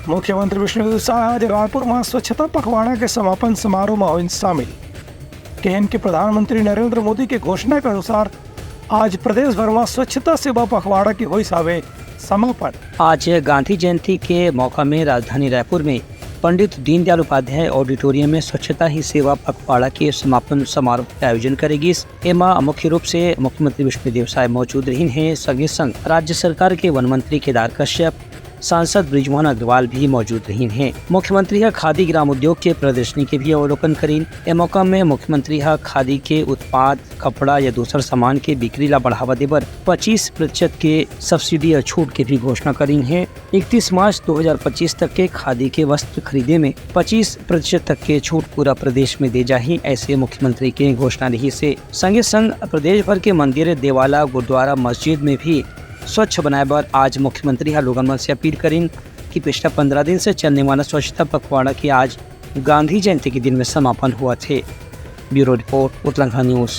मुख्यमंत्री विष्णुदेव साय आज रायपुर में स्वच्छता पखवाड़ा के समापन समारोह में हुए शामिल। कहन के प्रधानमंत्री नरेंद्र मोदी के घोषणा के अनुसार आज प्रदेश भर में स्वच्छता सेवा पखवाड़ा की हुई सावे समापन। आज गांधी जयंती के मौका में राजधानी रायपुर में पंडित दीनदयाल उपाध्याय ऑडिटोरियम में स्वच्छता ही सेवा पखवाड़ा के समापन समारोह का आयोजन करेगी। एमा मुख्य रूप से मुख्यमंत्री विष्णुदेव साय मौजूद रही हैं। संगे संग राज्य सरकार के वन मंत्री केदार कश्यप, सांसद बृजमोहन अग्रवाल भी मौजूद रही हैं। मुख्यमंत्री खादी ग्राम उद्योग के प्रदर्शनी के भी अवलोकन करीन। ए मौका में मुख्यमंत्री खादी के उत्पाद, कपड़ा या दूसर सामान के बिक्री ला बढ़ावा देवर 25% के सब्सिडी और छूट के भी घोषणा करीन है। 31 मार्च 2025 तक के खादी के वस्त्र खरीदे में 25% तक के छूट पूरा प्रदेश में दे जाही, ऐसे मुख्यमंत्री के घोषणा रही से। संगे संग प्रदेश भर के मंदिर, देवाला, गुरुद्वारा, मस्जिद में भी स्वच्छ बनाए बर आज मुख्यमंत्री लोगन से अपील करीन कि पिछला 15 दिन से चलने वाला स्वच्छता पखवाड़ा के आज गांधी जयंती के दिन में समापन हुआ थे। Bureau report, Uttarakhand news.